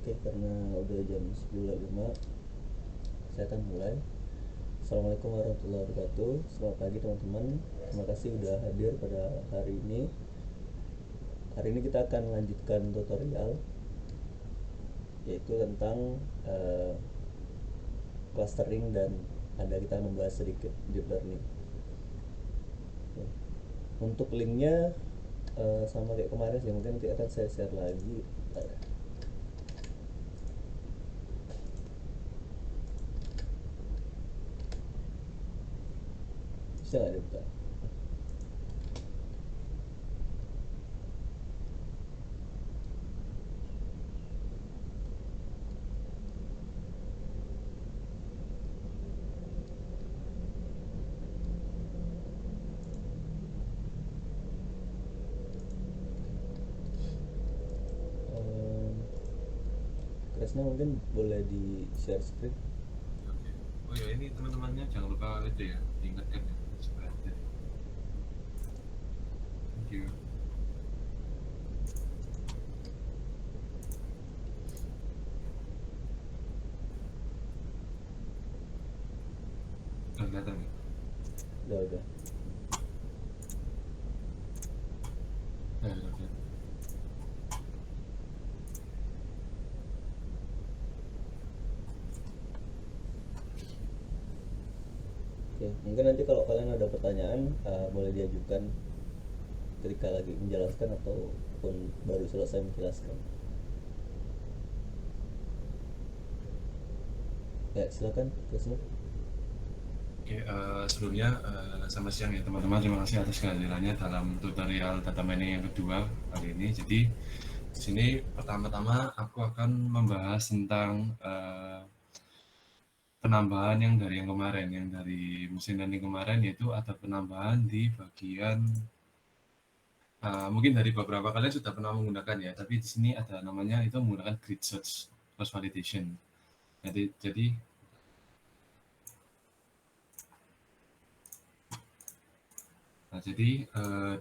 Oke, karena udah jam 10.05, saya akan mulai. Assalamualaikum warahmatullahi wabarakatuh. Selamat pagi teman-teman. Terima kasih udah hadir pada hari ini. Hari ini kita akan lanjutkan tutorial, yaitu tentang clustering, dan ada kita membahas sedikit deep learning. Oke. Untuk linknya sama kayak kemarin sih, mungkin nanti akan saya share lagi. Bentar ya. Bisa nggak dibuka? Ehm, Kresna mungkin boleh di share screen. Oke. Oh ya, ini teman-temannya jangan lupa itu ya, diingatkan ya supaya ada. Thank you. Udah kelihatan nggak? Udah. Udah kelihatan. Oke, mungkin nanti kalau kalian ada pertanyaan boleh diajukan ketika lagi menjelaskan ataupun baru selesai menjelaskan. Ya, silakan, Krisna. Oke, sebelumnya selamat siang ya teman-teman. Terima kasih atas kehadirannya dalam tutorial data mining yang kedua kali ini. Jadi di sini pertama-tama aku akan membahas tentang penambahan yang dari mesin learning kemarin, yaitu ada penambahan di bagian mungkin dari beberapa kalian sudah pernah menggunakan ya, tapi di sini ada namanya itu menggunakan grid search cross validation. Jadi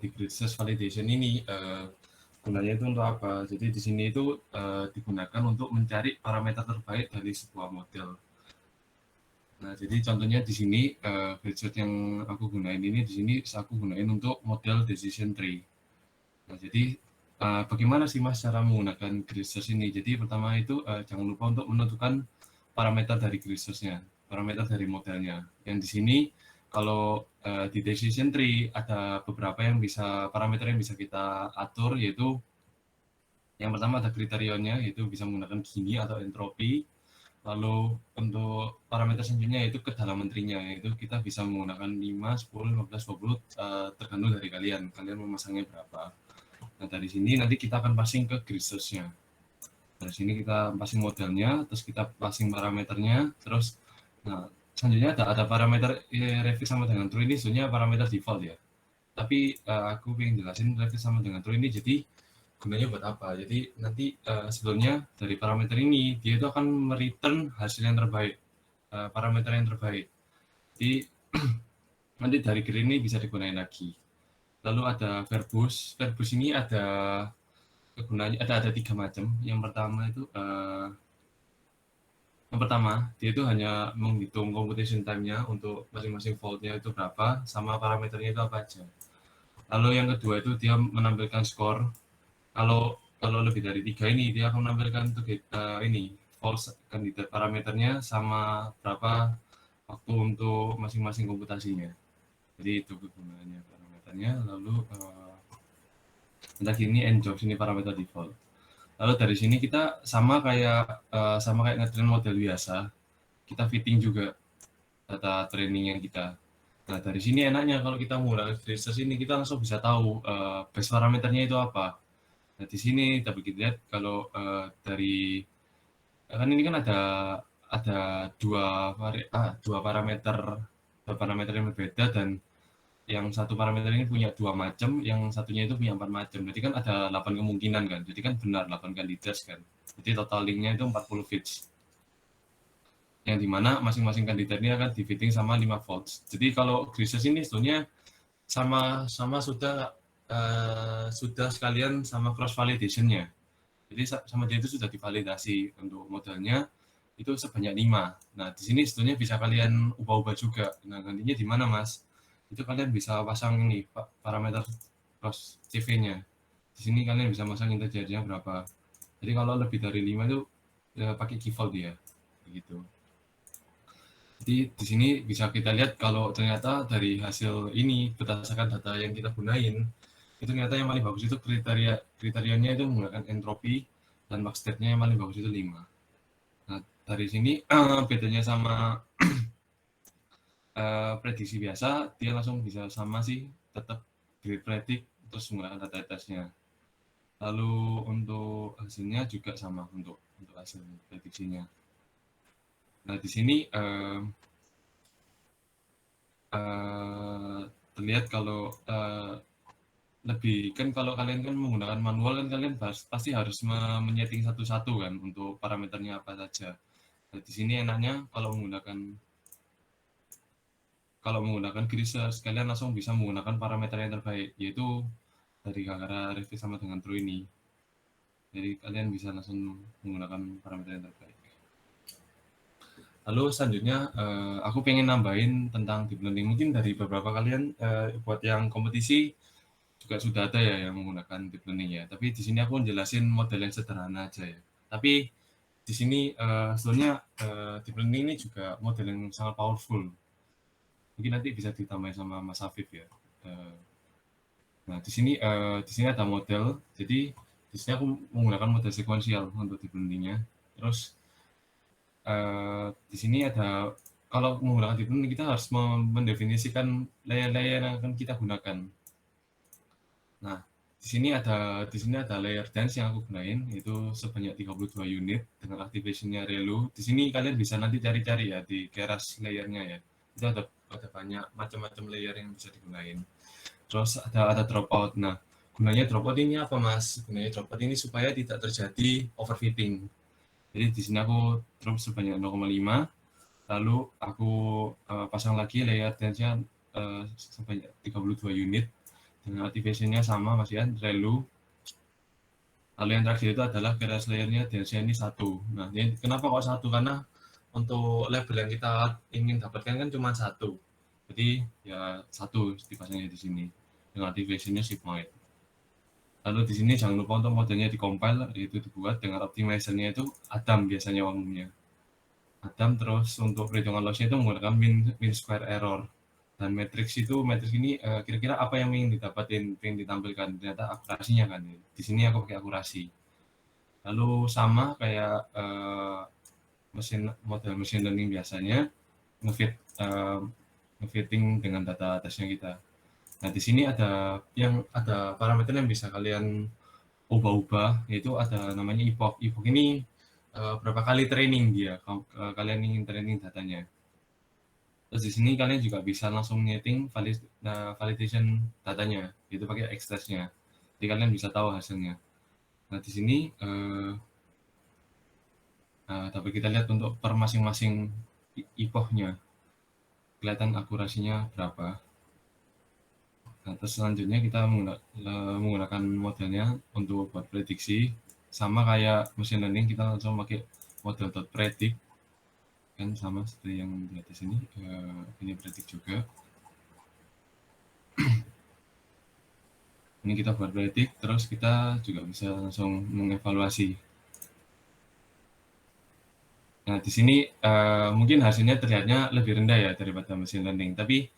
di grid search validation ini gunanya itu untuk apa? Jadi di sini itu digunakan untuk mencari parameter terbaik dari sebuah model. Nah, jadi contohnya di sini grid search yang aku gunain ini di sini aku gunain untuk model decision tree. Nah, jadi bagaimana sih Mas cara menggunakan grid search ini? Jadi pertama itu jangan lupa untuk menentukan parameter dari grid search-nya, parameter dari modelnya. Yang di sini kalau di decision tree ada beberapa yang bisa parameter yang bisa kita atur, yaitu yang pertama ada kriterianya, yaitu bisa menggunakan Gini atau entropi. Lalu untuk parameter selanjutnya yaitu kedalaman tree-nya, yaitu kita bisa menggunakan 5, 10, 15, 20 tergantung dari kalian memasangnya berapa. Nah, dari sini nanti kita akan passing ke grid source-nya. Dari sini kita passing modelnya, terus kita passing parameternya, terus nah selanjutnya ada parameter refit sama dengan true, ini sebenarnya parameter default ya. Tapi aku ingin jelasin refit sama dengan true ini jadi gunanya buat apa. Jadi nanti sebelumnya dari parameter ini dia itu akan mereturn hasil yang terbaik, parameter yang terbaik. Jadi nanti dari grid ini bisa digunakan lagi. Lalu ada verbose. Verbose ini ada kegunaannya ada 3 macam. Yang pertama dia itu hanya menghitung computation time-nya untuk masing-masing fault-nya itu berapa, sama parameternya itu apa aja. Lalu yang kedua itu dia menampilkan skor. Kalau lebih dari 3 ini dia akan menampilkan untuk ini false candidate parameternya sama berapa waktu untuk masing-masing komputasinya. Jadi itu kegunaannya parameternya. Lalu lagi ini njob ini parameter default. Lalu dari sini kita sama kayak nge-train model biasa, kita fitting juga data training yang kita. Nah, dari sini enaknya kalau kita menggunakan grid search ini kita langsung bisa tahu base parameternya itu apa. Nah, di sini kita lihat kalau dari kan ini kan ada dua parameter yang berbeda, dan yang satu parameter ini punya 2 macam, yang satunya itu punya 4 macam. Berarti kan ada 8 kemungkinan kan. Jadi kan benar 8 kandidat kan. Jadi total linknya itu 40 fits. Yang dimana masing-masing kandidat ini akan di fitting sama 5 volts. Jadi kalau grid search ini sebetulnya sama sudah sekalian sama cross validation-nya. Jadi sama dia itu sudah divalidasi untuk modelnya itu sebanyak 5. Nah, di sini sebetulnya bisa kalian ubah-ubah juga. Nah, nantinya di mana, Mas? Itu kalian bisa pasang ini, parameter cross CV-nya. Di sini kalian bisa pasang integernya berapa. Jadi kalau lebih dari 5 itu pakai default dia. Begitu. Jadi di sini bisa kita lihat kalau ternyata dari hasil ini berdasarkan data yang kita gunain, itu ternyata yang paling bagus itu kriterianya itu menggunakan entropi dan max state-nya yang paling bagus itu 5. Nah, dari sini bedanya sama prediksi biasa, dia langsung bisa sama sih, tetap grid predik terus menggunakan data testnya. Lalu untuk hasilnya juga sama untuk hasil prediksinya. Nah, di sini terlihat kalau lebih kan kalau kalian kan menggunakan manual kan kalian pasti harus menyeting satu-satu kan untuk parameternya apa saja. Nah, di sini enaknya kalau menggunakan grid search kalian langsung bisa menggunakan parameter yang terbaik yaitu dari Kagara Revit sama dengan True ini. Jadi kalian bisa langsung menggunakan parameter yang terbaik. Lalu selanjutnya aku pengen nambahin tentang deep learning. Mungkin dari beberapa kalian buat yang kompetisi juga sudah ada ya yang menggunakan deep learning ya. Tapi di sini aku jelasin model yang sederhana aja ya. Tapi di sini sebenarnya deep learning ini juga model yang sangat powerful. Mungkin nanti bisa ditambahin sama Mas Afif ya. Nah di sini ada model. Jadi di sini aku menggunakan model sekuensial untuk deep learningnya. Terus di sini ada kalau menggunakan deep learning kita harus mendefinisikan layer-layer yang akan kita gunakan. Nah, di sini ada layer dense yang aku gunain itu sebanyak 32 unit dengan activation-nya Relu. Di sini kalian bisa nanti cari-cari ya di keras layernya ya. Itu ada banyak macam-macam layer yang bisa digunain. Terus ada dropout. Nah, gunanya dropout ini apa, Mas? Gunanya dropout ini supaya tidak terjadi overfitting. Jadi di sini aku drop sebanyak 0,5. Lalu aku pasang lagi layer dense-nya sebanyak 32 unit dengan activation-nya sama masih kan Relu. Lalu yang terakhir itu adalah keras layernya dense ini 1. Nah, ini kenapa kok 1? Karena untuk label yang kita ingin dapatkan kan cuma 1. Jadi ya 1 dipasangnya di sini dengan activation-nya sigmoid. Lalu di sini jangan lupa untuk modelnya di-compile, yaitu dibuat dengan optimizer-nya itu Adam biasanya umumnya. Adam terus untuk perhitungan loss-nya itu menggunakan mean square error. Dan matrix ini kira-kira apa yang ingin ditampilkan, ternyata akurasinya kan. Di sini aku pakai akurasi. Lalu sama kayak model machine learning biasanya, ngefitting dengan data tesnya kita. Nah, di sini ada parameter yang bisa kalian ubah-ubah, yaitu ada namanya epoch. Epoch ini berapa kali training dia, kalian ingin training datanya. Terus di sini kalian juga bisa langsung nyeting validation datanya, yaitu pakai extract-nya. Jadi kalian bisa tahu hasilnya. Nah, di sini dapat kita lihat untuk per masing-masing epoch-nya. Kelihatan akurasinya berapa. Nah, terus selanjutnya kita menggunakan modelnya untuk buat prediksi. Sama kayak machine learning, kita langsung pakai model.predict. Kan sama seperti yang di atas ini. Ini predict juga. Ini kita buat predict, terus kita juga bisa langsung mengevaluasi. Nah, di sini mungkin hasilnya terlihatnya lebih rendah ya daripada machine learning, tapi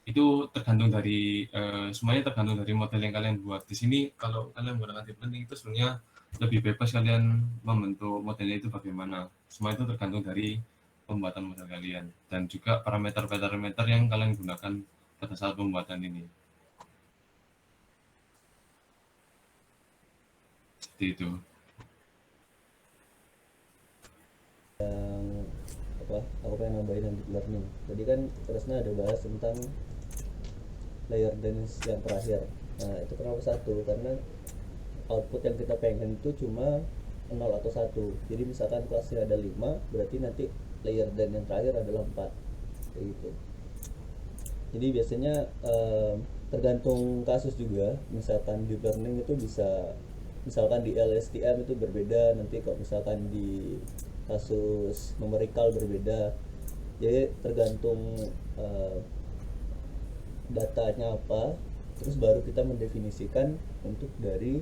itu tergantung dari semuanya tergantung dari model yang kalian buat. Di sini kalau kalian menggunakan deep learning itu sebenarnya lebih bebas kalian membentuk modelnya itu bagaimana. Semua itu tergantung dari pembuatan model kalian dan juga parameter-parameter yang kalian gunakan pada saat pembuatan ini. Seperti itu. Yang aku pengen nambahin deep learning. Tadi kan Kresna ada bahas tentang layer dense yang terakhir. Nah, itu kenapa 1? Karena output yang kita pengen itu cuma 0 atau 1. Jadi misalkan kelasnya ada 5, berarti nanti layer dense yang terakhir adalah 4. Kayak gitu. Jadi biasanya tergantung kasus juga. Misalkan deep learning itu bisa misalkan di LSTM itu berbeda, nanti kalau misalkan di kasus numerical berbeda. Jadi tergantung eh, datanya apa, terus baru kita mendefinisikan untuk dari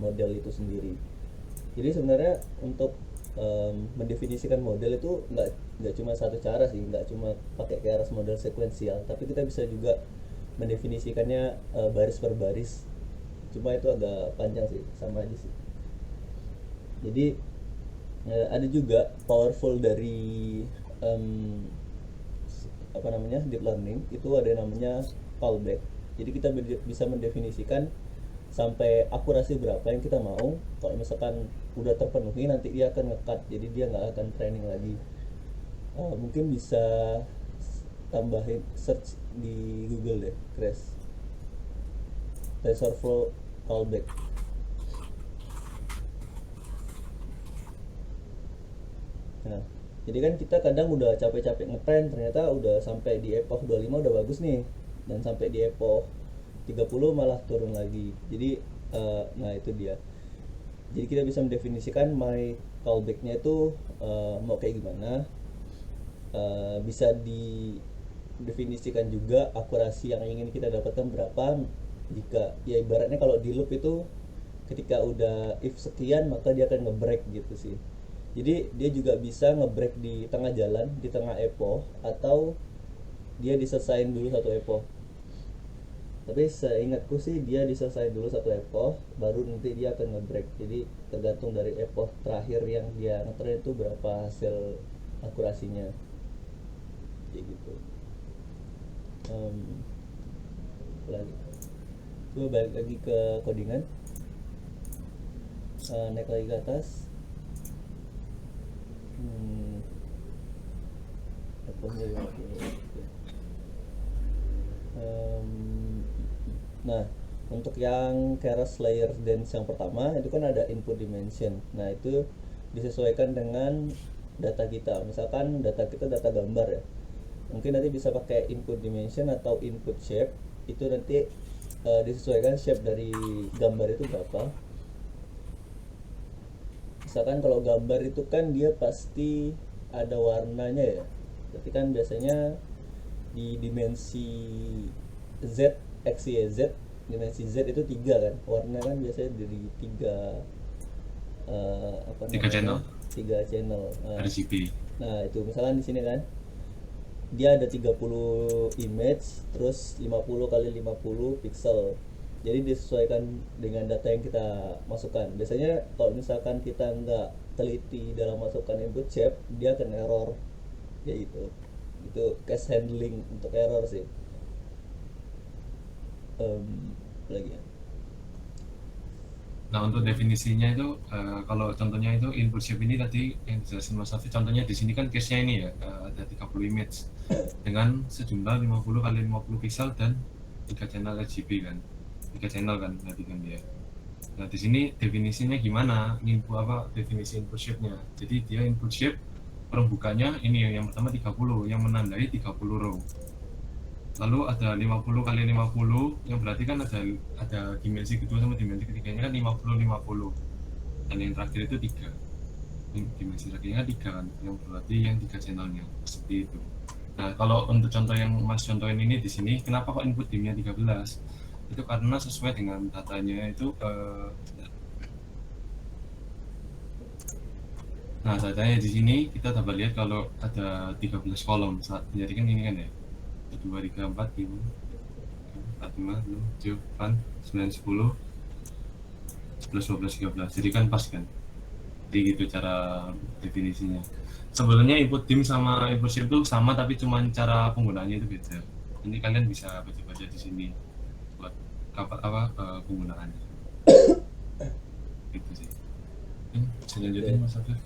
model itu sendiri. Jadi sebenarnya untuk mendefinisikan model itu nggak cuma satu cara sih, nggak cuma pakai keras model sekuensial, tapi kita bisa juga mendefinisikannya baris per baris. Cuma itu agak panjang sih, sama aja sih. Jadi ada juga powerful dari em, apa namanya deep learning itu ada yang namanya callback. Jadi kita bisa mendefinisikan sampai akurasi berapa yang kita mau. Kalau misalkan udah terpenuhi, nanti dia akan ngecut, jadi dia nggak akan training lagi. Mungkin bisa tambahin search di Google deh, Crash TensorFlow callback. Nah, jadi kan kita kadang udah capek-capek ngetrain, ternyata udah sampai di epoch 25 udah bagus nih, dan sampai di epoch 30 malah turun lagi. Jadi nah itu dia. Jadi kita bisa mendefinisikan my callback-nya itu mau kayak gimana. Bisa didefinisikan juga akurasi yang ingin kita dapatkan berapa. Jika ya ibaratnya kalau di loop itu ketika udah if sekian maka dia akan ngebreak gitu sih. Jadi dia juga bisa ngebreak di tengah jalan, di tengah epoch, atau dia diselesain dulu satu epoch. Tapi seingatku sih dia diselesain dulu satu epoch, baru nanti dia akan ngebreak. Jadi tergantung dari epoch terakhir yang dia ngetrain itu berapa hasil akurasinya, kayak gitu. Lagi coba balik lagi ke codingan. Naik lagi ke atas. Epochnya 50. Nah, untuk yang keras layer dance yang pertama itu kan ada input dimension. Nah, itu disesuaikan dengan data kita. Misalkan data kita data gambar ya. Mungkin nanti bisa pakai input dimension atau input shape. Itu nanti disesuaikan shape dari gambar itu berapa. Misalkan kalau gambar itu kan dia pasti ada warnanya ya. Berarti kan biasanya di dimensi Z, X, Y, Z, dimensi Z itu 3 kan, warna kan biasanya dari 3 apa Tiga namanya, channel 3 channel. RGB. Nah itu misalkan di sini kan dia ada 30 image, terus 50 kali 50 pixel. Jadi disesuaikan dengan data yang kita masukkan. Biasanya kalau misalkan kita nggak teliti dalam masukkan input shape, dia akan error, ya itu case handling untuk error sih. Lagi ya. Nah, untuk definisinya itu kalau contohnya itu input shape ini tadi yang dijelasin Mas Safi, contohnya di sini kan case-nya ini ya, ada 30 image dengan sejumlah 50 kali 50 pixel dan 3 channel RGB kan. 3 channel kan tadi kan dia. Nah, di sini definisinya gimana? Input apa definisi input shape-nya? Jadi dia input shape perbukaannya ini yang pertama 30 yang menandai 30 row. Lalu ada 50 kali 50 yang berarti kan ada dimensi kedua sama dimensi ketiganya kan 50 50. Dan yang terakhir itu 3. Dimensi terakhirnya 3 kan, yang berarti yang 3 channelnya seperti itu. Nah, kalau untuk contoh yang Mas contohin ini di sini, kenapa kok input dimnya 13? Itu karena sesuai dengan datanya itu nah, datanya di sini kita dapat lihat kalau ada 13 kolom saat jadi kan ini kan ya. 1 2 3 4 5 4 5 6 7 8 9 10 11 12 13. Jadi kan pas kan. Jadi gitu cara definisinya. Sebenarnya input dim sama input shape itu sama tapi cuma cara penggunaannya itu beda. Ini kalian bisa baca-baca di sini buat apa penggunaannya. Gitu sih. Bisa lanjutin Mas Afif.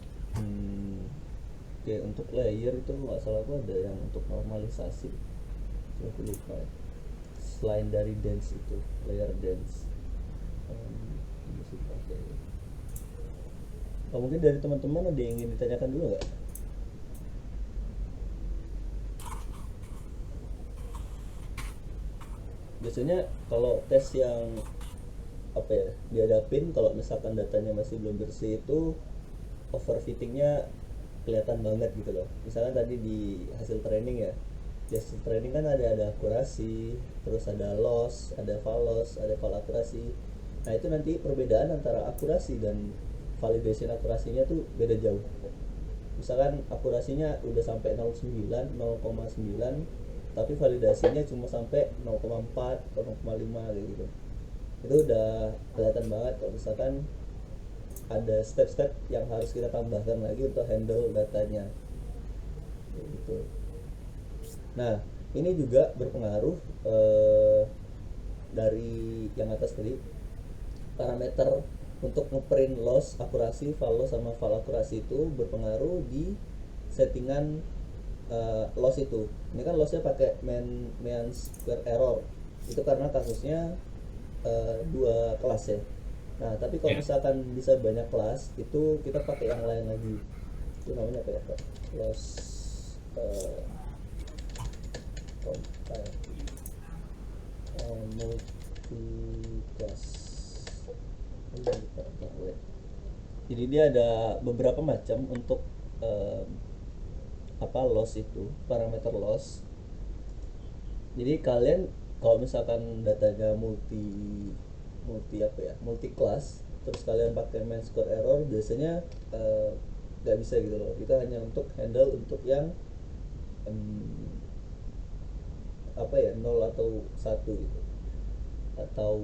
Oke, untuk layer itu nggak salah aku ada yang untuk normalisasi. Aku lupa ya. Selain dari dance itu, layer dance. Mungkin dari teman-teman ada yang ingin ditanyakan dulu nggak? Biasanya kalau tes yang apa ya, dihadapin kalau misalkan datanya masih belum bersih itu overfittingnya kelihatan banget gitu loh. Misalkan tadi di hasil training ya, di hasil training kan ada akurasi, terus ada loss, ada falos, ada fal akurasi. Nah itu nanti perbedaan antara akurasi dan validation akurasinya tuh beda jauh. Misalkan akurasinya udah sampai 0,9 0,9 tapi validasinya cuma sampai 0,4 atau 0,5 kayak gitu. Itu udah kelihatan banget kalau misalkan ada step-step yang harus kita tambahkan lagi untuk handle datanya kayak gitu. Nah ini juga berpengaruh dari yang atas tadi, parameter untuk ngeprint loss akurasi, val loss sama val akurasi itu berpengaruh di settingan loss itu. Ini kan lossnya pakai mean square error, itu karena kasusnya dua kelas ya. Nah tapi kalau misalkan bisa banyak kelas itu kita pakai yang lain lagi, itu namanya apa ya, loss compile multi class. Jadi dia ada beberapa macam untuk loss itu, parameter loss. Jadi kalian kalau misalkan datanya multi class, terus kalian pakai main square error, biasanya nggak bisa gitu loh. Itu hanya untuk handle untuk yang 0 atau 1 gitu, atau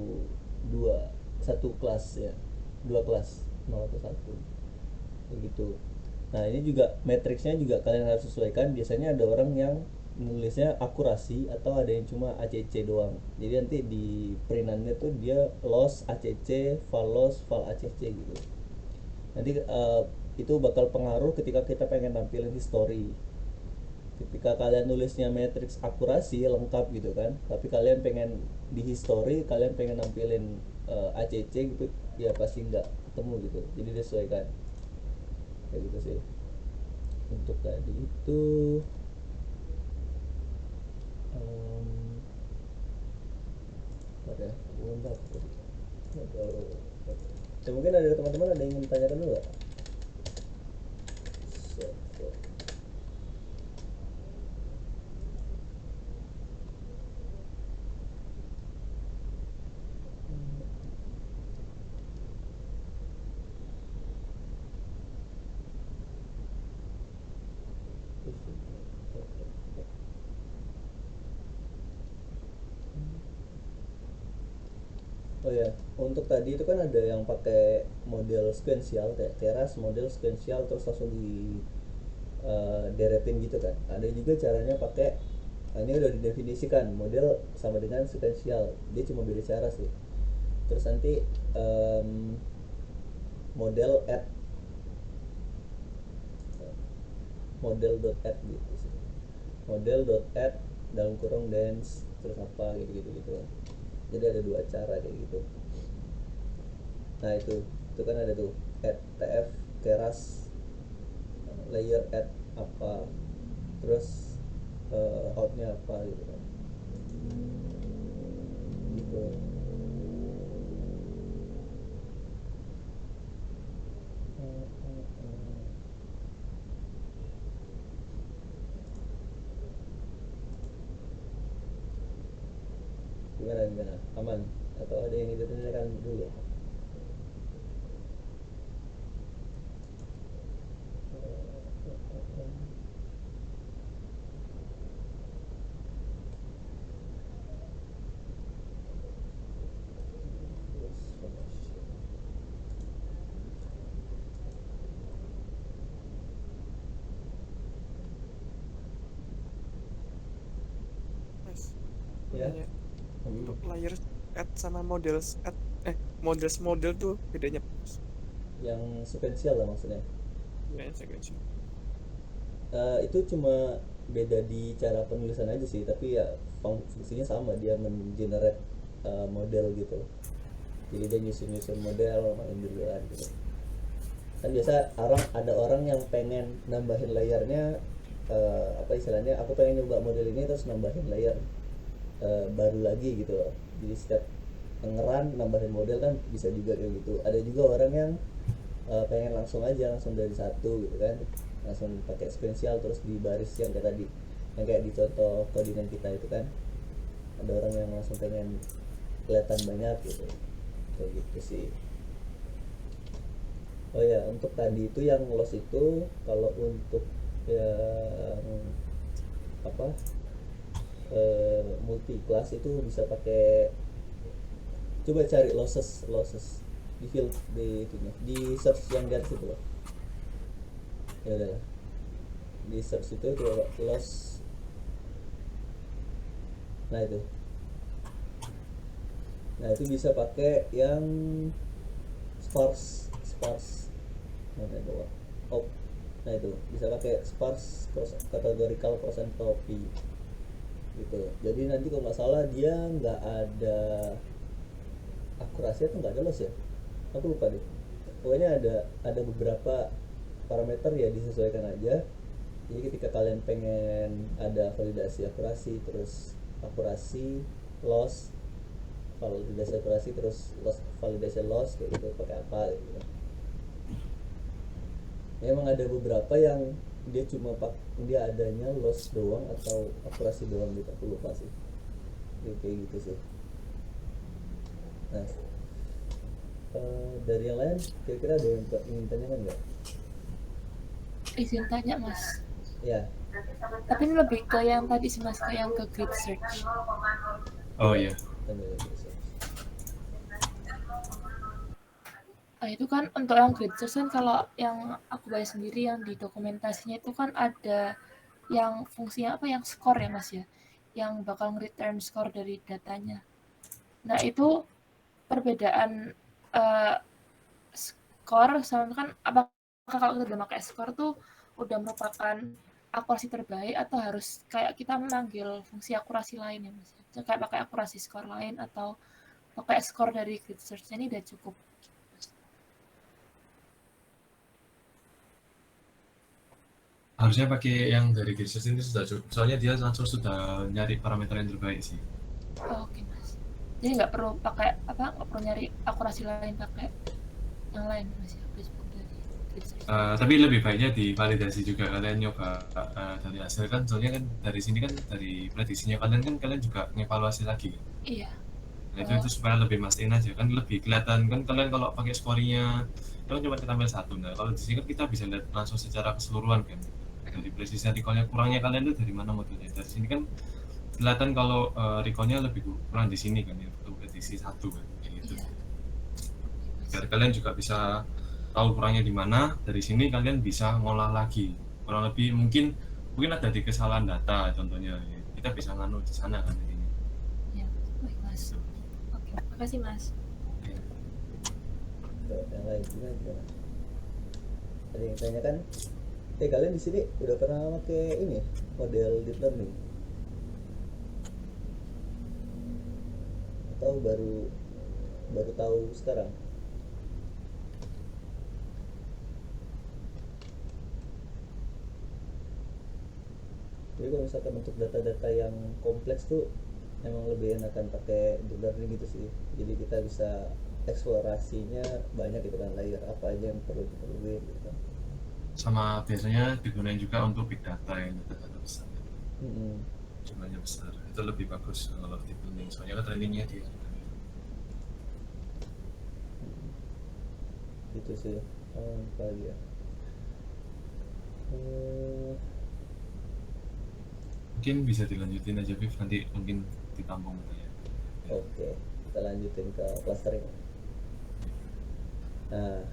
satu kelas ya, dua kelas 0 atau 1 begitu. Nah ini juga matriksnya juga kalian harus sesuaikan. Biasanya ada orang yang nulisnya akurasi atau ada yang cuma ACC doang, jadi nanti di printannya tuh dia loss ACC, val loss, val ACC gitu. Nanti itu bakal pengaruh ketika kita pengen nampilin history. Ketika kalian nulisnya matriks akurasi lengkap gitu kan, tapi kalian pengen di history, kalian pengen nampilin ACC gitu, ya pasti nggak ketemu gitu. Jadi disesuaikan kayak gitu sih. Untuk tadi itu ada bentar tadi ya, mungkin ada teman-teman ada yang ingin tanyakan dulu nggak? Oh ya, untuk tadi itu kan ada yang pakai model sequential, kayak teras model sequential terus langsung di deretin gitu kan. Ada juga caranya pakai, ini udah didefinisikan model sama dengan sequential, dia cuma beda cara sih. Terus nanti model add model.add gitu sih, model.add dalam kurung dance terus apa gitu. Jadi ada dua cara kayak gitu. Nah itu kan ada tuh add tf keras, layer add apa, terus outnya apa gitu kan, gitu. Gimana aman atau ada yang ditanyakan dulu? Mas, Ya. nanya, untuk layer add sama model add model tuh bedanya apa, Mas? Yang sequential lah maksudnya. Ya, sequential. Itu cuma beda di cara penulisan aja sih, tapi ya fungsinya sama, dia mengenerate model gitu. Jadi dia nyusun model main duluan gitu. Kan biasa ada orang yang pengen nambahin layarnya, apa istilahnya, aku pengen nyoba model ini terus nambahin layer baru lagi gitu loh. Jadi setiap ngeran nambahin model kan bisa juga kayak gitu. Ada juga orang yang pengen langsung dari satu gitu kan, langsung pakai sequential terus di baris yang kayak tadi, yang kayak di contoh codingan kita itu kan, ada orang yang langsung pengen kelihatan banyak gitu, kayak gitu sih. Oh ya, untuk tadi itu yang loss itu, kalau untuk yang apa multi class itu bisa pakai, coba cari losses di field di itunya, di search yang di atas itu loh. Ya udah, di search itu coba loss. Nah itu bisa pakai yang sparse mana bawah op. Nah itu bisa pakai sparse categorical cross entropy gitu. Jadi nanti kalau nggak salah dia nggak ada akurasi atau nggak ada loss ya, aku lupa deh. Pokoknya ada beberapa parameter ya, disesuaikan aja. Jadi ketika kalian pengen ada validasi akurasi, terus akurasi loss, validasi akurasi terus loss, validasi loss, kayak gitu pakai apa gitu. Ya, emang ada beberapa yang dia adanya loss doang atau akurasi doang gitu, aku lupa sih. Kayak gitu sih. Nah, dari yang lain kira-kira ada yang ingin tanyakan nggak? Izin tanya Mas, Ya, tapi ini lebih ke yang tadi sih Mas, ke yang ke grid search. Oh iya. tanya lagi. Itu kan untuk yang grid search kan, kalau yang aku baca sendiri yang di dokumentasinya itu kan ada yang fungsinya apa, yang score ya Mas ya, yang bakal nge-return score dari datanya. Nah itu perbedaan skor sama kan, apakah kalau kita udah pakai skor tuh udah merupakan akurasi terbaik, atau harus kayak kita memanggil fungsi akurasi lain ya Mas? Kayak pakai akurasi skor lain atau pakai skor dari grid search ini udah cukup? Harusnya pakai yang dari Genesis ini sudah cukup. Soalnya dia langsung sudah nyari parameter yang terbaik sih. Oke Mas. Jadi nggak perlu pakai apa, nggak perlu nyari akurasi lain, pakai yang lain Mas ya, Facebook dari grid search. Tapi lebih baiknya divalidasi juga, kalian nyoba dari hasil kan, soalnya kan dari sini kan, dari prediksinya kalian juga ngevaluasi lagi kan. Iya. Nah itu supaya lebih mastiin aja kan, lebih kelihatan kan. Kalian kalau pakai scoringnya kan cuma kita ambil satu, nah kalau di sini kan kita bisa lihat langsung secara keseluruhan kan, dari presisi recall-nya kurangnya kalian itu dari mana modelnya. Dari sini kan kelihatan kalau recall-nya lebih kurang di sini kan, untuk prediksi satu kan, kayak gitu. Iya. Biar kalian juga bisa tahu kurangnya di mana, dari sini kalian bisa ngolah lagi. Kurang lebih mungkin ada di kesalahan data contohnya, kita bisa nganu di sana kan ini. Iya, baik Mas. Oke, makasih Mas. Yang lain gimana? Ada yang tanyakan? Kalian di sini udah pernah pakai ini model deep learning? Atau baru tahu sekarang? Jadi kalau misalkan untuk data-data yang kompleks tuh emang lebih enakan pakai deep learning gitu sih. Jadi kita bisa eksplorasinya banyak gitu kan, layer apa aja yang perlu diperluin gitu kan. Sama biasanya digunakan juga untuk big data yang data besar. Jumlahnya besar, itu lebih bagus kalau deep learning, soalnya kan trainingnya dia. Gitu sih. Apa lagi ya? Mungkin bisa dilanjutin aja Viv, nanti mungkin ditampung ya. Oke, kita lanjutin ke clustering. Nah,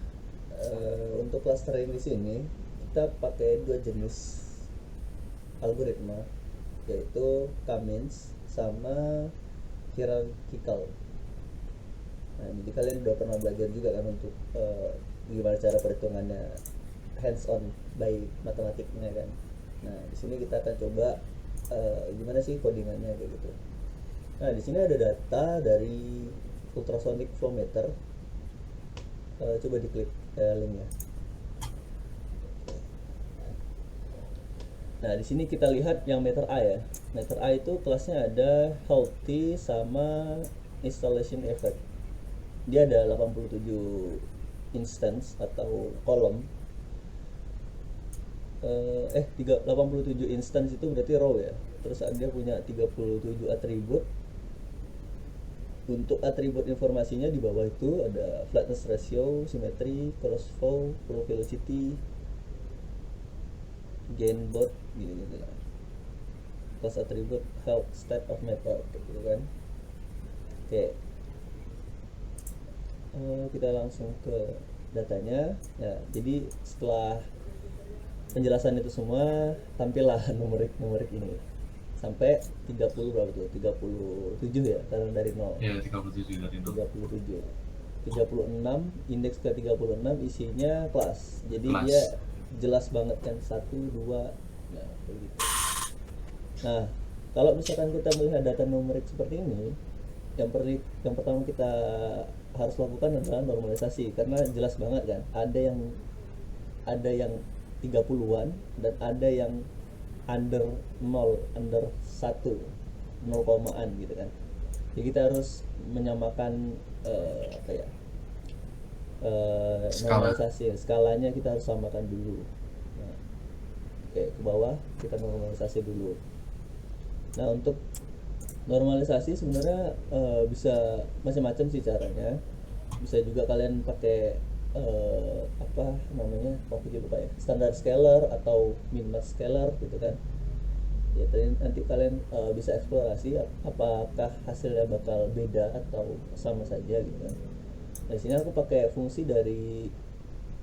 untuk clustering di sini kita pakai dua jenis algoritma, yaitu K-means sama hierarchical. Nah, jadi kalian udah pernah belajar juga kan untuk gimana cara perhitungannya hands on by matematiknya kan. Nah, di sini kita akan coba gimana sih codingannya kayak gitu. Nah, di sini ada data dari ultrasonic flow meter. Coba diklik linknya. Nah, di sini kita lihat yang meter A ya. Meter A itu kelasnya ada healthy sama installation effect. Dia ada 87 instance atau kolom. 87 instance itu berarti row ya. Terus dia punya 37 atribut. Untuk atribut informasinya di bawah itu ada flatness ratio, symmetry, crossflow, flow velocity, gain both gitu lah. Plus atribut health state of matter gitu kan. Oke. Kita langsung ke datanya. Ya, jadi setelah penjelasan itu semua, tampillah numerik ini sampai 30 berapa tuh? 37 ya, karena dari 0. Ya, 37 dari 0. 37. 36, indeks ke 36 isinya kelas. Jadi Kelas. dia jelas banget kan 1, 2, nah begitu. Nah, kalau misalkan kita melihat data numerik seperti ini, yang pertama kita harus lakukan adalah normalisasi, karena jelas banget kan, ada yang 30-an dan ada yang under 0, under 1, 0 komaan gitu kan. Jadi kita harus menyamakan normalisasi, skalanya kita harus samakan dulu. Nah, oke, ke bawah kita normalisasi dulu. Nah, untuk normalisasi sebenarnya bisa macam-macam sih caranya. Bisa juga kalian pakai aku lupa ya, standar scalar atau min-max scalar gitu kan. Ya, nanti kalian bisa eksplorasi apakah hasilnya bakal beda atau sama saja gitu kan. Nah, di sini aku pakai fungsi dari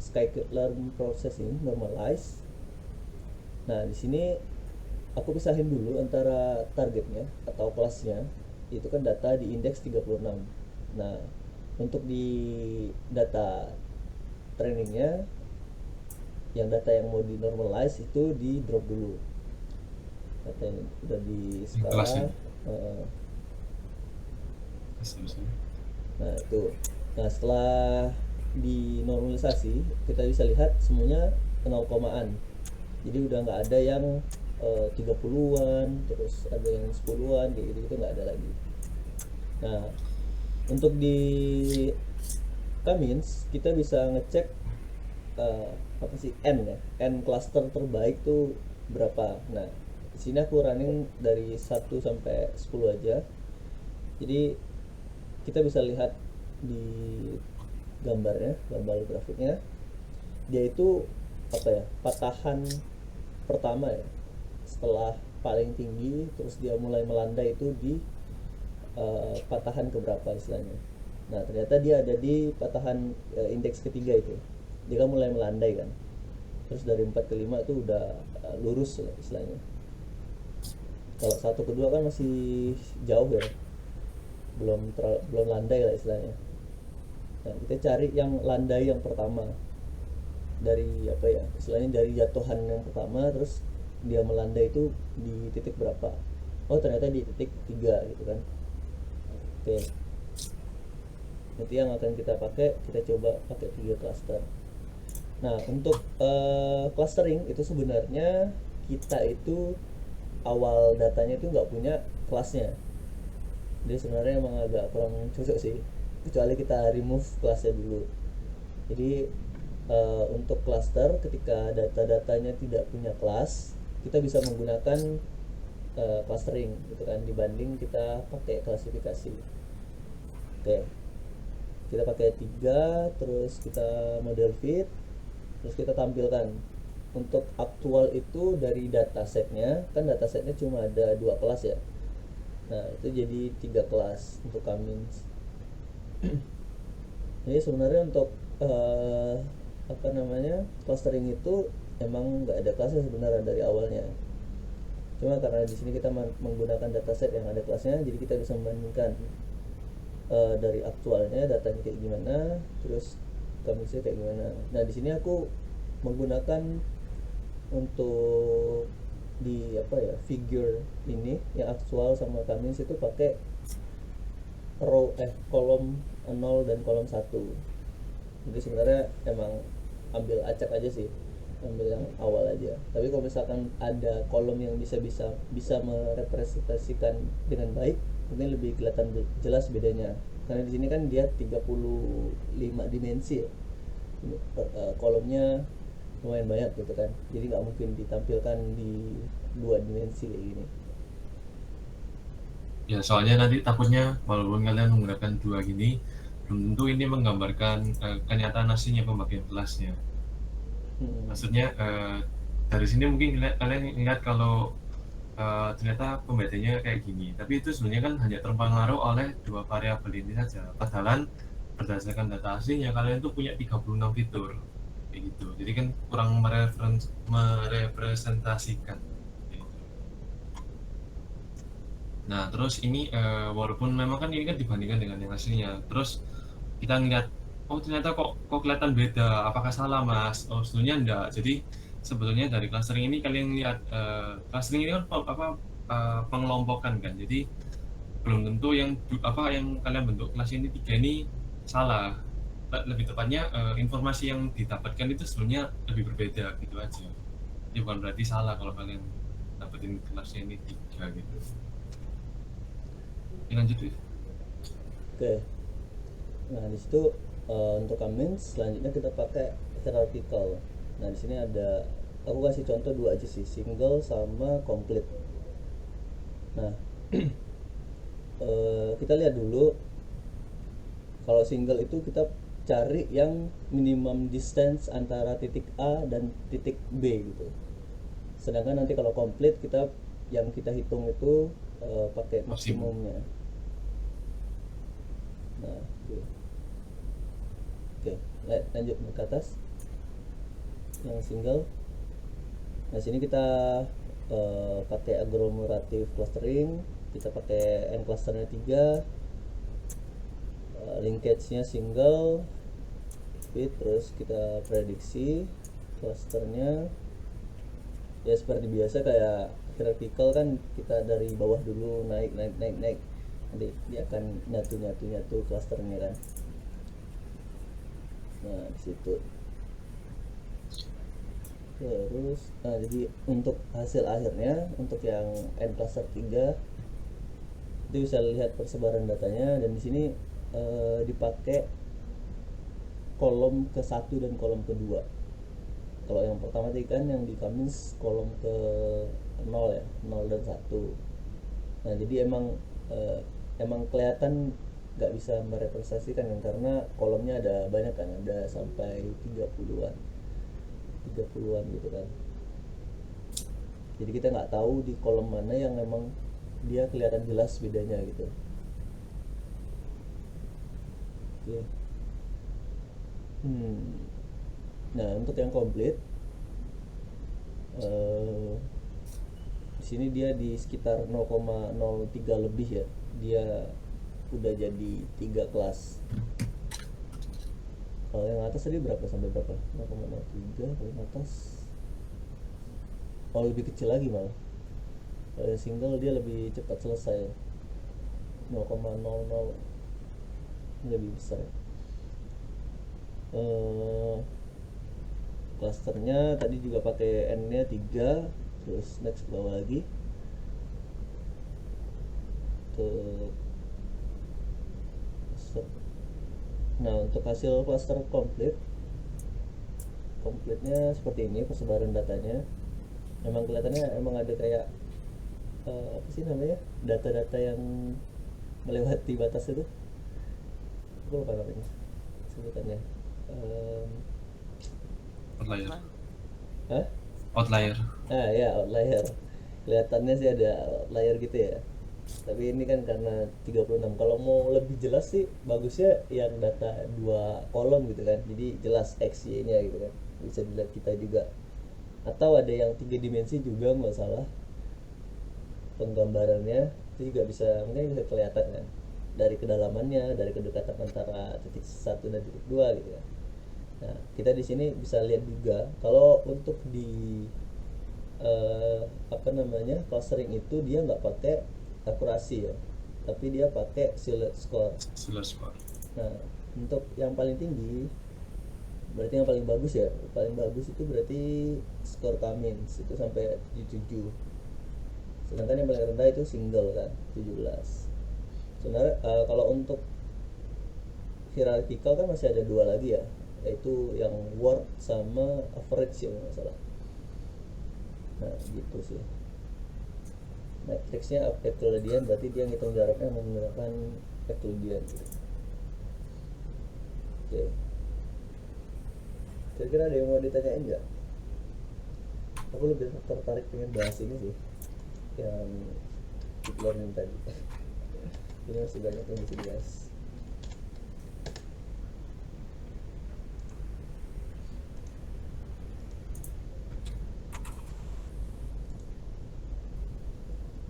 scikit-learn processing normalize. Nah, di sini aku pisahin dulu antara targetnya atau kelasnya, itu kan data di indeks 36. Nah, untuk di data trainingnya, yang data yang mau di normalize itu di drop dulu. Data yang udah di skala. Nah, itu. Nah, setelah di normalisasi, kita bisa lihat semuanya 0 komaan. Jadi udah nggak ada yang 30-an, terus ada yang 10-an, kayak gitu nggak ada lagi. Nah, untuk di Kamins kita bisa ngecek n cluster terbaik tuh berapa. Nah, di sini aku running dari 1 sampai 10 aja. Jadi kita bisa lihat di gambar grafiknya, dia itu patahan pertama ya, setelah paling tinggi, terus dia mulai melandai itu di patahan keberapa istilahnya. Nah, ternyata dia ada di patahan indeks ketiga itu. Dia kan mulai melandai kan. Terus dari 4 ke 5 itu udah lurus lah istilahnya. Kalau 1 ke 2 kan masih jauh ya. Belum landai lah istilahnya. Nah, kita cari yang landai yang pertama. Dari istilahnya dari jatuhan yang pertama, terus dia melandai itu di titik berapa. Oh, ternyata di titik 3 gitu kan. Oke. Nanti yang akan kita pakai, kita coba pakai 3 cluster. Nah, untuk clustering itu sebenarnya kita itu awal datanya itu nggak punya kelasnya. Jadi sebenarnya emang agak kurang cocok sih, kecuali kita remove kelasnya dulu. Jadi untuk cluster, ketika data-datanya tidak punya kelas, kita bisa menggunakan clustering gitu kan, dibanding kita pakai klasifikasi. Oke, kita pakai 3, terus kita model fit, terus kita tampilkan. Untuk aktual itu dari datasetnya, kan datasetnya cuma ada 2 kelas ya. Nah, itu jadi 3 kelas untuk Kamins. Jadi sebenarnya untuk clustering itu emang nggak ada kelasnya sebenarnya dari awalnya. Cuma karena di sini kita menggunakan dataset yang ada kelasnya, jadi kita bisa membandingkan dari aktualnya datanya kayak gimana, terus Kaminsnya kayak gimana. Nah, di sini aku menggunakan untuk di figure ini yang aktual sama Kamins itu pakai kolom 0 dan kolom 1. Jadi sebenarnya emang ambil acak aja sih, ambil yang awal aja. Tapi kalau misalkan ada kolom yang bisa merepresentasikan dengan baik, mungkin lebih kelihatan jelas bedanya, karena di sini kan dia 35 dimensi ya. Kolomnya lumayan banyak gitu kan, jadi nggak mungkin ditampilkan di 2 dimensi kayak gini. Ya, soalnya nanti takutnya walaupun kalian menggunakan dua gini, belum tentu ini menggambarkan kenyataan aslinya pembagian kelasnya. Maksudnya dari sini mungkin kalian ingat kalau ternyata pembedanya kayak gini, tapi itu sebenarnya kan hanya terpengaruh oleh dua variabel ini saja. Padahal berdasarkan data aslinya kalian tuh punya 36 fitur kayak gitu. Jadi kan kurang merepresentasikan. Nah, terus ini walaupun memang kan ini kan dibandingkan dengan yang aslinya, terus kita ngeliat, oh ternyata kok kelihatan beda, apakah salah mas? Oh sebenarnya enggak. Jadi sebetulnya dari clustering ini kalian lihat, clustering ini kan pengelompokan kan, jadi belum tentu yang kalian bentuk kelas ini 3 ini salah. Lebih tepatnya informasi yang didapatkan itu sebenarnya lebih berbeda gitu aja. Jadi bukan berarti salah kalau kalian dapetin kelasnya ini 3 gitu. Lanjut ya. Oke, nah di situ untuk comments selanjutnya kita pakai hierarchical. Nah di sini ada, aku kasih contoh 2 aja sih, single sama complete. Nah kita lihat dulu, kalau single itu kita cari yang minimum distance antara titik A dan titik B gitu. Sedangkan nanti kalau complete kita yang kita hitung itu pakai maksimumnya. Nah, oke, lanjut ke atas. Yang single. Nah, sini kita pakai agglomerative clustering, kita pakai n clusternya 3, linkage-nya single, fit, terus kita prediksi clusternya ya seperti biasa kayak hierarchical kan, kita dari bawah dulu naik, nanti dia akan nyatu clusternya kan. Nah di situ terus, nah jadi untuk hasil akhirnya untuk yang n cluster 3 itu bisa lihat persebaran datanya, dan di sini dipakai kolom ke-1 dan kolom ke-2. Kalau yang pertama tadi kan yang di comments kolom ke 0 ya, 0 dan 1. Nah jadi emang kelihatan nggak bisa merepresentasikan kan, karena kolomnya ada banyak kan, ada sampai 30-an gitu kan. Jadi kita nggak tahu di kolom mana yang memang dia kelihatan jelas bedanya gitu. Oke. Nah untuk yang komplit di sini dia di sekitar 0,03 lebih ya, dia udah jadi 3 kelas. Kalau yang atas tadi berapa sampai berapa? 0,03 paling atas. Oh lebih kecil lagi malah. Kalau yang single dia lebih cepat selesai, 0,00 lebih besar. Clusternya tadi juga pakai n-nya 3, terus next ke bawah lagi untuk cluster. Nah untuk hasil cluster komplitnya seperti ini persebaran datanya. Emang kelihatannya emang ada kayak apa sih namanya, data-data yang melewati batas itu, aku lupa namanya sebutannya. Outlier. Hah? Outlier. Ya outlier. Kelihatannya sih ada outlier gitu ya. Tapi ini kan karena 36. Kalau mau lebih jelas sih bagusnya yang data 2 kolom gitu kan. Jadi jelas X, Y-nya gitu kan. Bisa dilihat kita juga. Atau ada yang 3 dimensi juga nggak salah. Penggambarannya itu juga mungkin bisa kelihatan kan. Dari kedalamannya, dari kedekatan antara titik 1 dan titik 2 gitu ya. Nah, kita di sini bisa lihat juga kalau untuk di clustering itu dia nggak pakai akurasi ya, tapi dia pakai silhouette score. Nah, untuk yang paling tinggi berarti yang paling bagus ya, paling bagus itu berarti skor Cummins itu sampai 77. Sedangkan yang paling rendah itu single kan 17. Sebenarnya kalau untuk hierarchical kan masih ada dua lagi ya, yaitu yang word sama average ya nggak salah. Nah gitu sih. Matrixnya Euclidean, berarti dia ngitung jaraknya menggunakan Euclidean gitu. Oke, kira-kira ada yang mau ditanyain nggak? Aku lebih tertarik pengen bahas ini sih, yang deep learning tadi. Ini masih banyak yang bisa dibahas.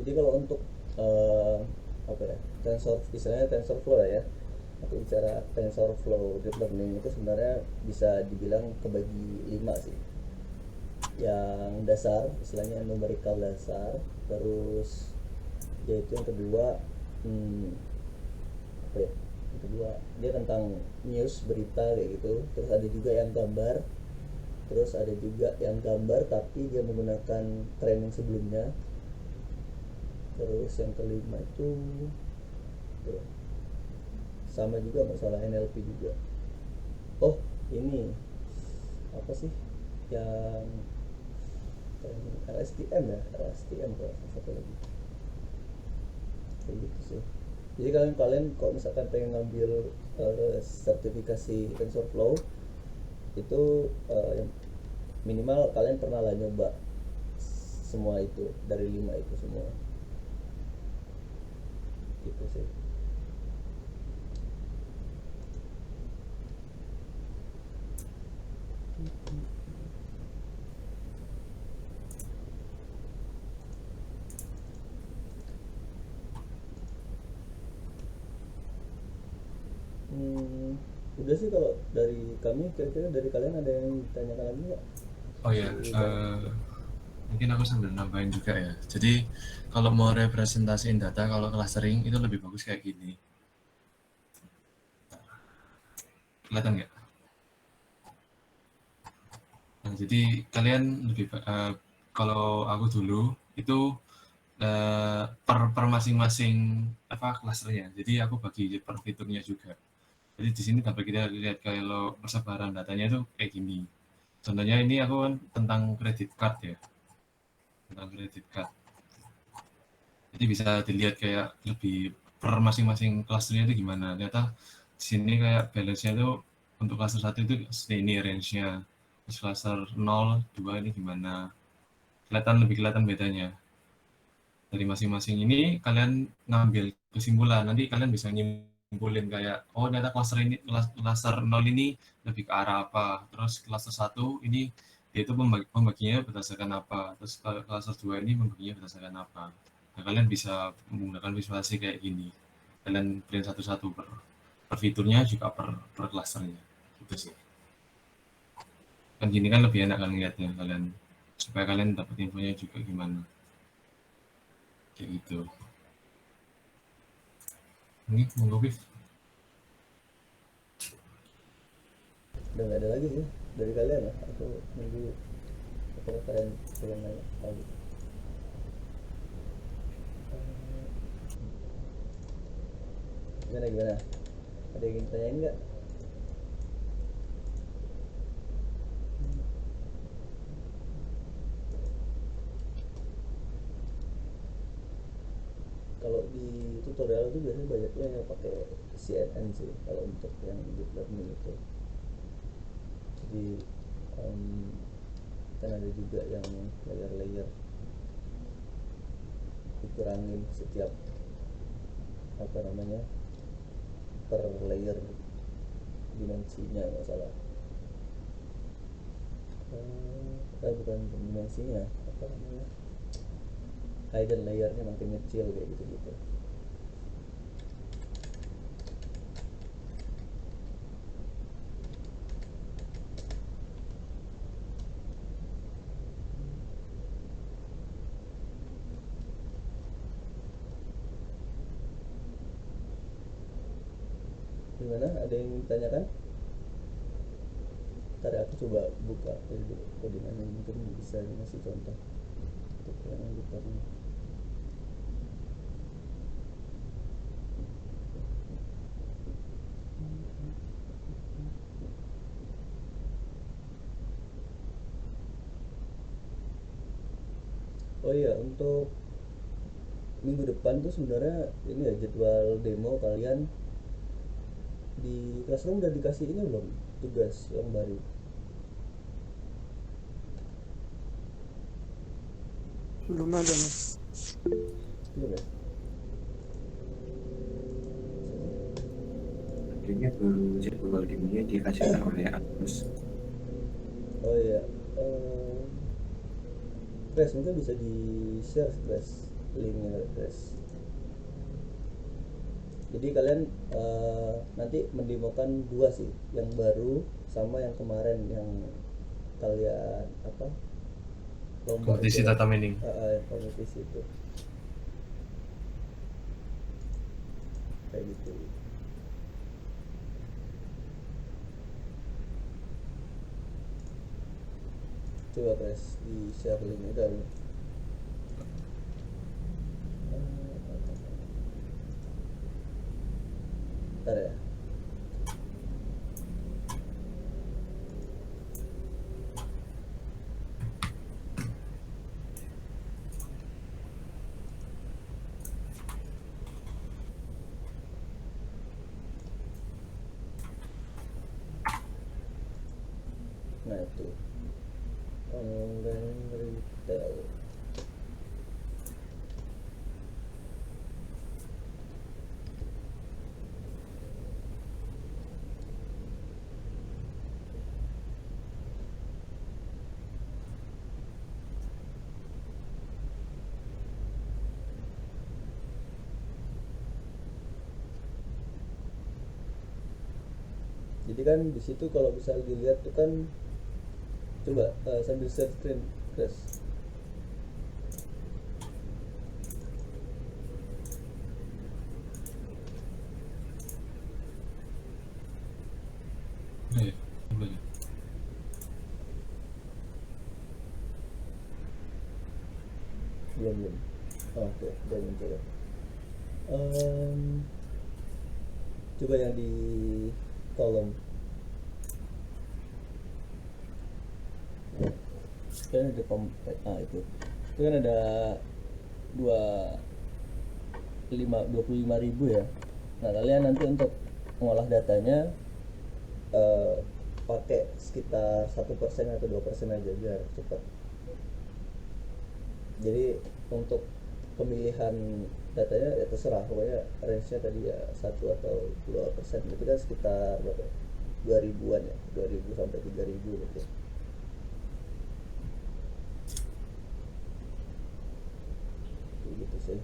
Jadi kalau untuk apa ya, istilahnya TensorFlow lah ya, aku bicara TensorFlow deep learning itu sebenarnya bisa dibilang kebagi 5 sih. Yang dasar, istilahnya numerical dasar, terus yaitu yang kedua apa ya, yang kedua dia tentang news, berita kayak gitu. Terus ada juga yang gambar, terus ada juga yang gambar tapi dia menggunakan training sebelumnya. Terus yang kelima itu tuh, sama juga masalah NLP juga. Oh ini apa sih yang LSTM ya, LSTM kalau satu lagi kayak gitu sih. Jadi kalian kalau misalkan pengen ngambil sertifikasi TensorFlow itu minimal kalian pernah lah nyoba semua itu, dari 5 itu semua gitu sih. Udah sih kalau dari kami. Kira-kira dari kalian ada yang ditanyakan lagi nggak? Oh ya, mungkin aku sambil nambahin juga ya. Jadi kalau mau representasiin data, kalau clustering itu lebih bagus kayak gini. Kelihatan nggak? Nah, jadi kalian lebih kalau aku dulu itu per masing-masing apa klasternya. Jadi aku bagi per fiturnya juga. Jadi di sini dapat kita lihat kalau persebaran datanya itu kayak gini. Contohnya ini aku kan tentang credit card ya, tentang credit card. Jadi bisa dilihat kayak lebih per masing-masing klasternya itu gimana. Ternyata di sini kayak balance-nya itu untuk klaster 1 itu ini range-nya. Terus klaster 0, 2 ini gimana. Lebih kelihatan bedanya. Dari masing-masing ini kalian ngambil kesimpulan. Nanti kalian bisa nyimpulin kayak, oh ternyata klaster 0 ini lebih ke arah apa. Terus klaster 1 ini dia itu pembaginya berdasarkan apa. Terus klaster 2 ini pembaginya berdasarkan apa. Nah, kalian bisa menggunakan visualisasi kayak gini. Kalian print satu-satu per fiturnya juga per klasternya. Gitu sih. Kan gini kan lebih enak kan ngeliatnya kalian. Supaya kalian dapat infonya juga gimana. Kayak gitu. Ini monggo Bif. Udah nggak ada lagi sih dari kalian ya. Aku nunggu apakah kalian pengen nanya lagi. Gimana? Ada yang ingin tanyain nggak? Kalau di tutorial itu biasanya banyaknya yang pakai CNN sih kalau untuk yang deep learning itu. Jadi kan ada juga yang layer-layer dikurangin setiap apa namanya per layer dimensinya nggak salah. Bukan dimensinya, apa namanya, hidden layernya makin kecil kayak gitu-gitu. Gimana? Ada yang ditanyakan? Ntar aku coba buka dulu codingannya, mungkin bisa ngasih contoh untuk yang depan. Oh iya, untuk minggu depan tuh sebenarnya ini ya jadwal demo kalian di Classroom udah dikasih ini belum? Tugas yang baru. Belum ada mas. Belum ya? Kayaknya baru jadwal demonya dikasih tahu ya terus. Oh iya. Crash mungkin bisa di share Crash linknya Crash. Jadi kalian nanti mendemokan dua sih, yang baru sama yang kemarin yang kalian apa lomba Kompetisi itu. data mining. Kompetisi itu kayak gitu. Coba guys di share linknya udah belum? Ntar ya. Nah itu online retail. Jadi kan di situ kalau bisa dilihat tuh kan, coba sambil share screen guys. Iya, boleh. Belum. Oh, oke, udah muncul ya. Em, coba yang di kolom kan ada itu kan ada 25.000 ya. Nah kalian nanti untuk mengolah datanya pakai sekitar 1% atau 2% aja biar cepat. Jadi untuk pemilihan datanya ya terserah, pokoknya range-nya tadi ya 1 atau 2%, itu kan sekitar berapa? 2000-an ya, 2000 sampai 3000 gitu. Gitu sih.